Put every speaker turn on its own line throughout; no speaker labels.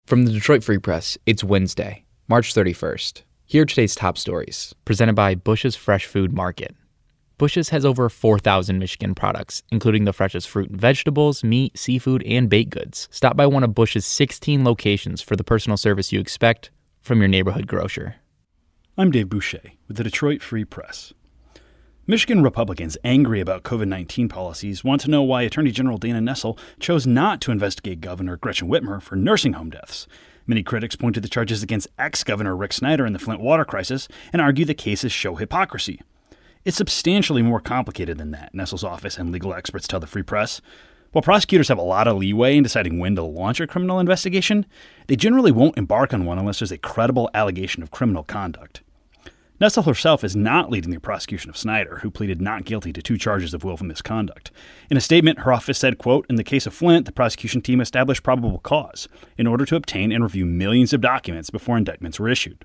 From the Detroit Free Press, it's Wednesday, March 31st. Here are today's top stories, presented by Bush's Fresh Food Market. Bush's has over 4,000 Michigan products, including the freshest fruit and vegetables, meat, seafood, and baked goods. Stop by one of Bush's 16 locations for the personal service you expect from your neighborhood grocer.
I'm Dave Boucher with the Detroit Free Press. Michigan Republicans angry about COVID-19 policies want to know why Attorney General Dana Nessel chose not to investigate Governor Gretchen Whitmer for nursing home deaths. Many critics point to the charges against ex-Governor Rick Snyder in the Flint water crisis and argue the cases show hypocrisy. It's substantially more complicated than that, Nessel's office and legal experts tell the Free Press. While prosecutors have a lot of leeway in deciding when to launch a criminal investigation, they generally won't embark on one unless there's a credible allegation of criminal conduct. Nessel herself is not leading the prosecution of Snyder, who pleaded not guilty to 2 charges of willful misconduct. In a statement, her office said, quote, "In the case of Flint, the prosecution team established probable cause in order to obtain and review millions of documents before indictments were issued."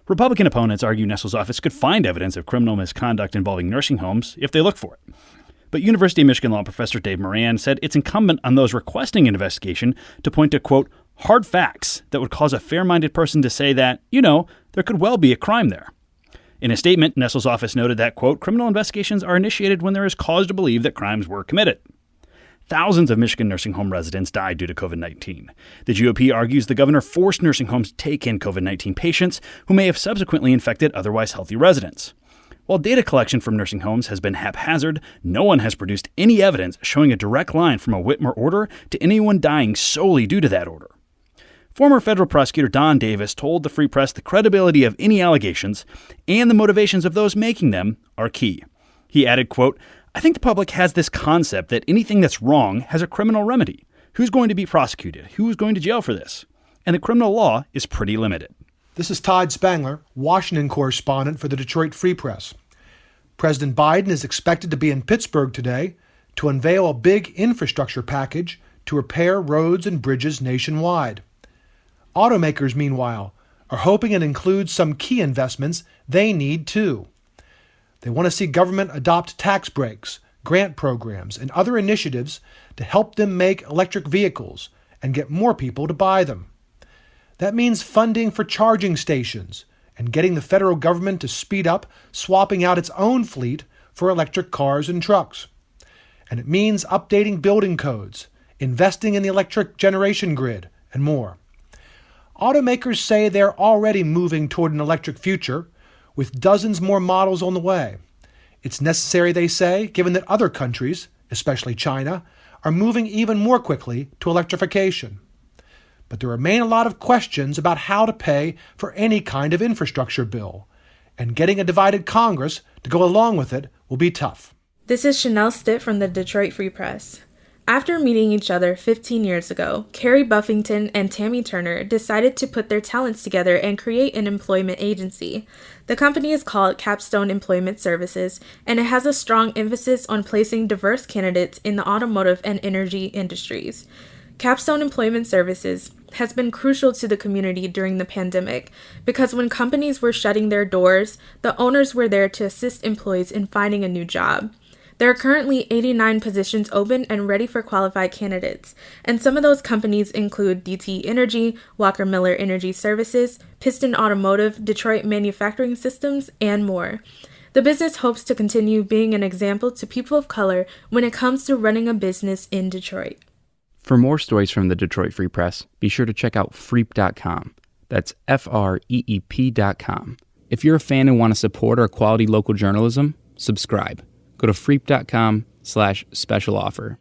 Republican opponents argue Nessel's office could find evidence of criminal misconduct involving nursing homes if they look for it. But University of Michigan law professor Dave Moran said it's incumbent on those requesting an investigation to point to, quote, "hard facts that would cause a fair-minded person to say that, there could well be a crime there." In a statement, Nessel's office noted that, quote, "criminal investigations are initiated when there is cause to believe that crimes were committed." Thousands of Michigan nursing home residents died due to COVID-19. The GOP argues the governor forced nursing homes to take in COVID-19 patients who may have subsequently infected otherwise healthy residents. While data collection from nursing homes has been haphazard, no one has produced any evidence showing a direct line from a Whitmer order to anyone dying solely due to that order. Former federal prosecutor Don Davis told the Free Press the credibility of any allegations and the motivations of those making them are key. He added, quote, "I think the public has this concept that anything that's wrong has a criminal remedy. Who's going to be prosecuted? Who's going to jail for this? And the criminal law is pretty limited."
This is Todd Spangler, Washington correspondent for the Detroit Free Press. President Biden is expected to be in Pittsburgh today to unveil a big infrastructure package to repair roads and bridges nationwide. Automakers, meanwhile, are hoping it includes some key investments they need too. They want to see government adopt tax breaks, grant programs, and other initiatives to help them make electric vehicles and get more people to buy them. That means funding for charging stations and getting the federal government to speed up swapping out its own fleet for electric cars and trucks. And it means updating building codes, investing in the electric generation grid, and more. Automakers say they're already moving toward an electric future, with dozens more models on the way. It's necessary, they say, given that other countries, especially China, are moving even more quickly to electrification. But there remain a lot of questions about how to pay for any kind of infrastructure bill, and getting a divided Congress to go along with it will be tough.
This is Chanel Stitt from the Detroit Free Press. After meeting each other 15 years ago, Carrie Buffington and Tammy Turner decided to put their talents together and create an employment agency. The company is called Capstone Employment Services, and it has a strong emphasis on placing diverse candidates in the automotive and energy industries. Capstone Employment Services has been crucial to the community during the pandemic because when companies were shutting their doors, the owners were there to assist employees in finding a new job. There are currently 89 positions open and ready for qualified candidates, and some of those companies include DTE Energy, Walker Miller Energy Services, Piston Automotive, Detroit Manufacturing Systems, and more. The business hopes to continue being an example to people of color when it comes to running a business in Detroit.
For more stories from the Detroit Free Press, be sure to check out freep.com. That's FREEP.com. If you're a fan and want to support our quality local journalism, subscribe. Go to freep.com/special offer.